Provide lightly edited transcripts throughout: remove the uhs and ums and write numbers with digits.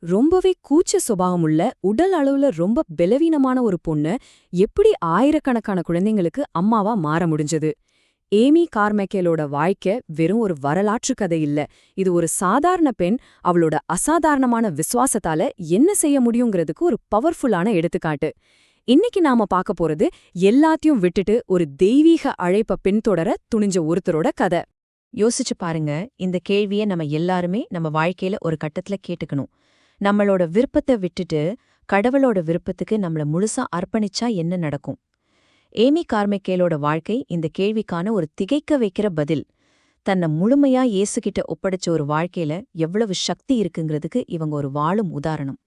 ரொம்பவே கூச்ச சுபாவமுள்ள உடல் அளவுல ரொம்ப பலவீனமான ஒரு பொண்ணு எப்படி ஆயிரக்கணக்கான குழந்தைங்களுக்கு அம்மாவா மாற முடிஞ்சது? ஏமி கார்மைக்கேலோட வாழ்க்கை வெறும் ஒரு வரலாற்று கதை இல்ல. இது ஒரு சாதாரண பெண் அவளோட அசாதாரணமான விசுவாசத்தால என்ன செய்ய முடியுங்கிறதுக்கு ஒரு பவர்ஃபுல்லான எடுத்துக்காட்டு. இன்னைக்கு நாம பார்க்க போறது எல்லாத்தையும் விட்டுட்டு ஒரு தெய்வீக அழைப்ப பின்தொடர துணிஞ்ச ஒருத்தரோட கதை. யோசிச்சு பாருங்க, இந்த கேள்வியை நம்ம எல்லாருமே நம்ம வாழ்க்கையில ஒரு கட்டத்துல கேட்டுக்கணும். நம்மளோட விருப்பத்தை விட்டுட்டு கடவுளோட விருப்பத்துக்கு நம்மள முழுசா அர்ப்பணிச்சா என்ன நடக்கும்? ஏமி கார்மைக்கேலோட வாழ்க்கை இந்த கேள்விக்கான ஒரு திகைக்க வைக்கிற பதில். தன்னை முழுமையா இயேசுகிட்ட ஒப்படைச்ச ஒரு வாழ்க்கையில எவ்வளவு சக்தி இருக்குங்கிறதுக்கு இவங்க ஒரு வாழும் உதாரணம்.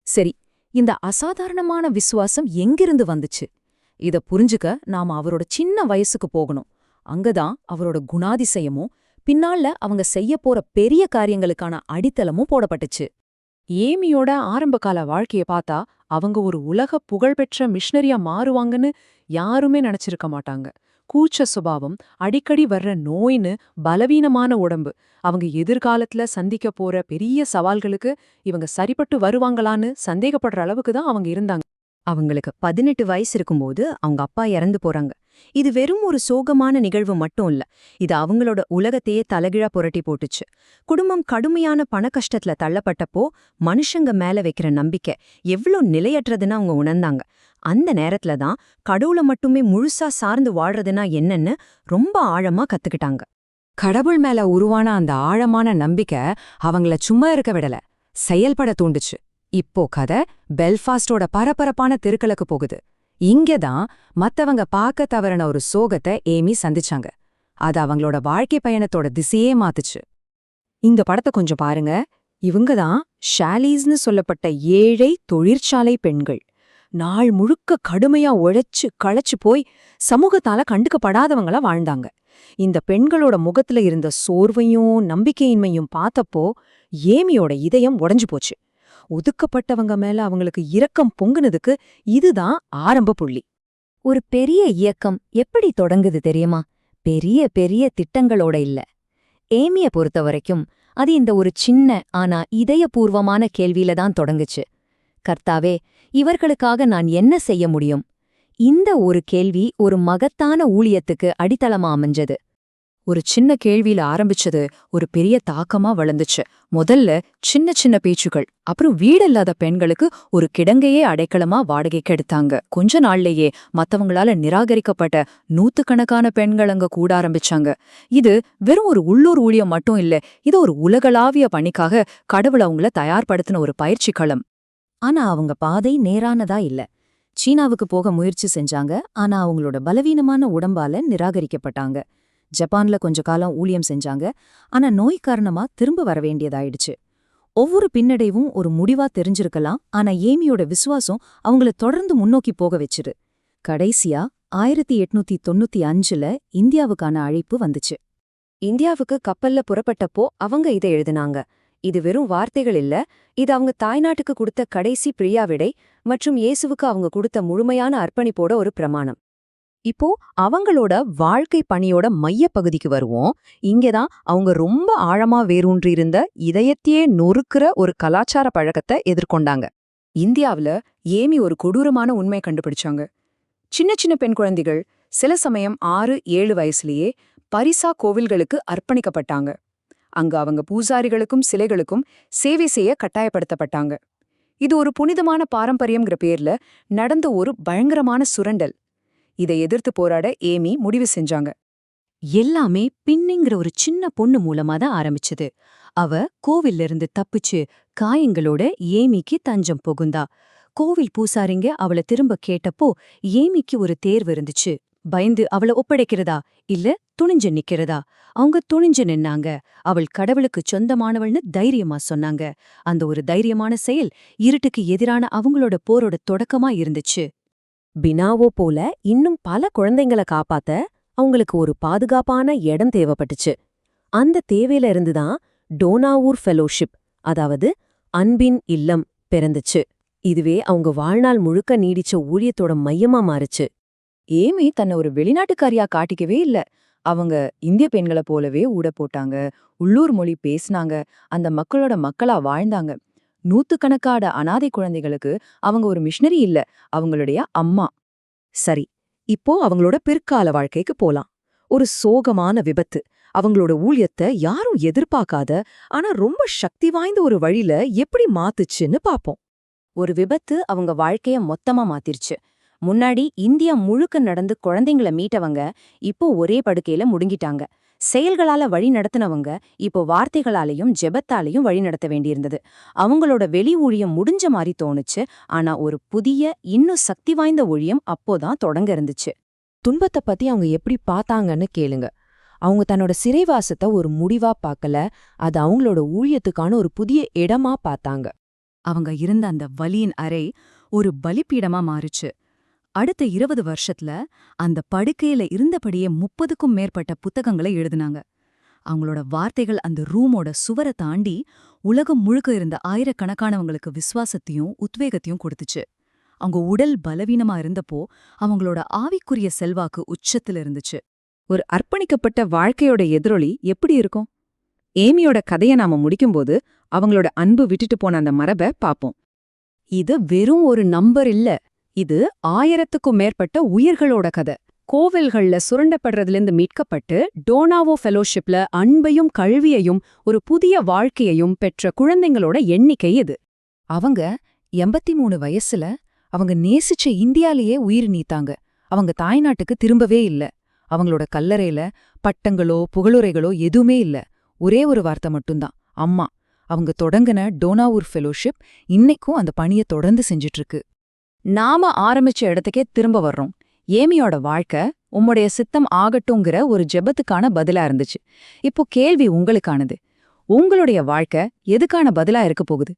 சரி, இந்த அசாதாரணமான விசுவாசம் எங்கிருந்து வந்துச்சு? இத புரிஞ்சுக்க நாம அவரோட சின்ன வயசுக்கு போகணும். அங்கதான் அவரோட குணாதிசயமும் பின்னால அவங்க செய்ய போற பெரிய காரியங்களுக்கான அடித்தளமும் போடப்பட்டுச்சு. ஏமியோட ஆரம்பகால வாழ்க்கைய பார்த்தா அவங்க ஒரு உலக புகழ்பெற்ற மிஷனரியா மாறுவாங்கன்னு யாருமே நினைச்சிருக்க மாட்டாங்க. கூச்ச சுபாவம், அடிக்கடி வர்ற நோயின்னு பலவீனமான உடம்பு, அவங்க எதிர்காலத்துல சந்திக்க போற பெரிய சவால்களுக்கு இவங்க சரிப்பட்டு வருவாங்களான்னு சந்தேகப்படுற அளவுக்கு தான் அவங்க இருந்தாங்க. அவங்களுக்கு 18 வயசு இருக்கும்போது அவங்க அப்பா இறந்து போறாங்க. இது வெறும் ஒரு சோகமான நிகழ்வு மட்டும் இல்ல, இது அவங்களோட உலகத்தையே தலகிழா புரட்டி போட்டுச்சு. குடும்பம் கடுமையான பண கஷ்டத்துல தள்ளப்பட்டப்போ மனுஷங்க மேல வைக்கிற நம்பிக்கை எவ்ளோ நிலையற்றதுன்னு அவங்க உணர்ந்தாங்க. அந்த நேரத்துல தான் கடவுளை மட்டுமே முழுசா சார்ந்து வாழ்றதுனா என்னன்னு ரொம்ப ஆழமா கத்துக்கிட்டாங்க. கடவுள் மேல உருவான அந்த ஆழமான நம்பிக்கை அவங்கள சும்மா இருக்க விடல, செயல்பட தூண்டுச்சு. இப்போ கதை பெல்ஃபாஸ்டோட பரபரப்பான தெருக்களுக்கு போகுது. இங்கதான் மத்தவங்க பார்க்க தவறின ஒரு சோகத்தை ஏமி சந்திச்சாங்க. அது அவங்களோட வாழ்க்கை பயணத்தோட திசையே மாத்துச்சு. இந்த படத்தை கொஞ்சம் பாருங்க. இவங்கதான் ஷாலீஸ்னு சொல்லப்பட்ட ஏழை தொழிற்சாலை பெண்கள். நாள் முழுக்க கடுமையா உழைச்சு களைச்சு போய் சமூகத்தால கண்டுக்கப்படாதவங்களா வாழ்ந்தாங்க. இந்த பெண்களோட முகத்துல இருந்த சோர்வையும் நம்பிக்கையின்மையும் பார்த்தப்போ ஏமியோட இதயம் உடைஞ்சு போச்சு. ஒதுக்கப்பட்டவங்க மேல அவங்களுக்கு இரக்கம் பொங்குனதுக்கு இதுதான் ஆரம்ப புள்ளி. ஒரு பெரிய இயக்கம் எப்படி தொடங்குது தெரியுமா? பெரிய பெரிய திட்டங்களோட இல்ல. ஏமிய பொறுத்த வரைக்கும் அது இந்த ஒரு சின்ன ஆனா இதயபூர்வமான கேள்வியில தான் தொடங்குச்சு. கர்த்தாவே, இவர்களுக்காக நான் என்ன செய்ய முடியும்? இந்த ஒரு கேள்வி ஒரு மகத்தான ஊழியத்துக்கு அடித்தளமா அமைஞ்சது. ஒரு சின்ன கேள்வியில ஆரம்பிச்சது ஒரு பெரிய தாக்கமா வளர்ந்துச்சு. முதல்ல சின்ன சின்ன பேச்சுகள், அப்புறம் வீடில்லாத பெண்களுக்கு ஒரு கிடங்கையே அடைக்கலமா வாடகைக்கு எடுத்தாங்க. கொஞ்ச நாள்லயே மத்தவங்களால நிராகரிக்கப்பட்ட நூத்துக்கணக்கான பெண்கள் அங்க கூட ஆரம்பிச்சாங்க. இது வெறும் ஒரு உள்ளூர் ஊழியம் மட்டும் இல்ல, இது ஒரு உலகளாவிய பணிக்காக கடவுள் அவங்கள தயார்படுத்தின ஒரு பயிற்சி களம். ஆனா அவங்க பாதை நேரானதா இல்ல. சீனாவுக்கு போக முயற்சி செஞ்சாங்க, ஆனா அவங்களோட பலவீனமான உடம்பால நிராகரிக்கப்பட்டாங்க. ஜப்பான்ல கொஞ்ச காலம் ஊழியம் செஞ்சாங்க, ஆனா நோய் காரணமா திரும்ப வர வேண்டியதாயிடுச்சு. ஒவ்வொரு பின்னடைவும் ஒரு முடிவா தெரிஞ்சிருக்கலாம், ஆனா ஏமியோட விசுவாசம் அவங்கள தொடர்ந்து முன்னோக்கி போக வச்சிரு. கடைசியா 1895ல இந்தியாவுக்கான அழைப்பு வந்துச்சு. இந்தியாவுக்கு கப்பல்ல புறப்பட்டப்போ அவங்க இதை எழுதினாங்க. இது வெறும் வார்த்தைகள் இல்ல, இது அவங்க தாய்நாட்டுக்கு கொடுத்த கடைசி பிரியாவிடை மற்றும் இயேசுவுக்கு அவங்க கொடுத்த முழுமையான அர்ப்பணிப்போட ஒரு பிரமாணம். இப்போ அவங்களோட வாழ்க்கை பணியோட மைய பகுதிக்கு வருவோம். இங்கதான் அவங்க ரொம்ப ஆழமா வேரூன்றி இருந்த இதயத்தையே நொறுக்கிற ஒரு கலாச்சார பழக்கத்தை எதிர்கொண்டாங்க. இந்தியாவுல ஏமி ஒரு கொடூரமான உண்மை கண்டுபிடிச்சாங்க. சின்ன சின்ன பெண் குழந்தைகள் சில சமயம் 6-7 வயசுலயே பரிசா கோவில்களுக்கு அர்ப்பணிக்கப்பட்டாங்க. அங்க அவங்க பூசாரிகளுக்கும் சிலைகளுக்கும் சேவை செய்ய கட்டாயப்படுத்தப்பட்டாங்க. இது ஒரு புனிதமான பாரம்பரியம்ங்கிற பேர்ல நடந்த ஒரு பயங்கரமான சுரண்டல். இதை எதிர்த்து போராட ஏமி முடிவு செஞ்சாங்க. எல்லாமே பின்னிங்கிற ஒரு சின்ன பொண்ணு மூலமா தான் ஆரம்பிச்சது. அவ கோவில்ல இருந்து தப்பிச்சு காயங்களோட ஏமிக்கு தஞ்சம் புகுந்தா. கோவில் பூசாரிங்க அவள திரும்ப கேட்டப்போ ஏமிக்கு ஒரு தேர்வு இருந்துச்சு. பயந்து அவள ஒப்படைக்கிறதா இல்ல துணிஞ்சு நிக்கிறதா? அவங்க துணிஞ்சு நின்னாங்க. அவள் கடவுளுக்கு சொந்தமானவள்னு தைரியமா சொன்னாங்க. அந்த ஒரு தைரியமான செயல் இருட்டுக்கு எதிரான அவங்களோட போரோட தொடக்கமா இருந்துச்சு. பினாவோ போல இன்னும் பல குழந்தைங்கள காப்பாத்த அவங்களுக்கு ஒரு பாதுகாப்பான இடம் தேவைப்பட்டுச்சு. அந்த தேவையில இருந்துதான் டோனாவூர் ஃபெலோஷிப், அதாவது அன்பின் இல்லம் பிறந்துச்சு. இதுவே அவங்க வாழ்நாள் முழுக்க நீடிச்ச ஊழியத்தோட மையமா மாறுச்சு. ஏமி தன்னை ஒரு வெளிநாட்டுக்காரியா காட்டிக்கவே இல்ல. அவங்க இந்திய பெண்களை போலவே ஊட போட்டாங்க, உள்ளூர் மொழி பேசினாங்க, அந்த மக்களோட மக்களா வாழ்ந்தாங்க. நூத்துக்கணக்கான அனாதை குழந்தைகளுக்கு அவங்க ஒரு மிஷனரி இல்ல, அவங்களுடைய அம்மா. சரி, இப்போ அவங்களோட பிற்கால வாழ்க்கைக்கு போலாம். ஒரு சோகமான விபத்து அவங்களோட ஊழியத்தை யாரும் எதிர்பார்க்காத ஆனா ரொம்ப சக்தி வாய்ந்த ஒரு வழியில எப்படி மாத்துச்சுன்னு பாப்போம். ஒரு விபத்து அவங்க வாழ்க்கைய மொத்தமா மாத்திருச்சு. முன்னாடி இந்தியா முழுக்க நடந்து குழந்தைங்கள மீட்டவங்க இப்போ ஒரே படுக்கையில முடுங்கிட்டாங்க. செயல்களால வழி நடத்தினவங்க இப்போ வார்த்தைகளாலையும் ஜெபத்தாலையும் வழி நடத்த வேண்டியிருந்தது. அவங்களோட வெளி ஊழியம் முடிஞ்ச மாதிரி தோணுச்சு. ஆனா ஒரு புதிய இன்னும் சக்தி வாய்ந்த ஊழியம் அப்போதான் தொடங்க இருந்துச்சு. துன்பத்தை பத்தி அவங்க எப்படி பார்த்தாங்கன்னு கேளுங்க. அவங்க தன்னோட சிறைவாசத்தை ஒரு முடிவா பார்க்கல, அது அவங்களோட ஊழியத்துக்கான ஒரு புதிய இடமா பார்த்தாங்க. அவங்க இருந்த அந்த வலியின் அறை ஒரு பலிப்பீடமா மாறுச்சு. அடுத்த 20 வருஷத்துல அந்த படுக்கையில இருந்தபடியே 30க்கும் மேற்பட்ட புத்தகங்களை எழுதினாங்க. அவங்களோட வார்த்தைகள் அந்த ரூமோட சுவரை தாண்டி உலகம் முழுக்க இருந்த ஆயிரக்கணக்கானவங்களுக்கு விசுவாசத்தையும் உத்வேகத்தையும் கொடுத்துச்சு. அவங்க உடல் பலவீனமா இருந்தப்போ அவங்களோட ஆவிக்குரிய செல்வாக்கு உச்சத்துல இருந்துச்சு. ஒரு அர்ப்பணிக்கப்பட்ட வாழ்க்கையோட எதிரொலி எப்படி இருக்கும்? ஏமியோட கதையை நாம முடிக்கும்போது அவங்களோட அன்பு விட்டுட்டு போன அந்த மரபை பாப்போம். இது வெறும் ஒரு நம்பர் இல்ல, இது 1000க்கும் மேற்பட்ட உயிர்களோட கதை. கோவில்கள்ல சுரண்டப்படுறதுலேருந்து மீட்கப்பட்டு டோனாவோ ஃபெலோஷிப்ல அன்பையும் கல்வியையும் ஒரு புதிய வாழ்க்கையையும் பெற்ற குழந்தைங்களோட எண்ணிக்கை இது. அவங்க 83 வயசுல அவங்க நேசிச்ச இந்தியாலேயே உயிர் நீத்தாங்க. அவங்க தாய்நாட்டுக்கு திரும்பவே இல்ல. அவங்களோட கல்லறையில பட்டங்களோ புகழுரைகளோ எதுவுமே இல்ல. ஒரே ஒரு வார்த்தை மட்டும்தான், அம்மா. அவங்க தொடங்கின டோனாவூர் ஃபெலோஷிப் இன்னைக்கும் அந்த பணியை தொடர்ந்து செஞ்சுட்டு இருக்கு. நாம ஆரம்பிச்ச இடத்துக்கே திரும்ப வர்றோம். ஏமியோட வாழ்க்கை உம்முடைய சித்தம் ஆகட்டுங்கிற ஒரு ஜெபத்துக்கான பதிலா இருந்துச்சு. இப்போ கேள்வி உங்களுக்கானது. உங்களுடைய வாழ்க்கை எதுக்கான பதிலா இருக்க போகுது?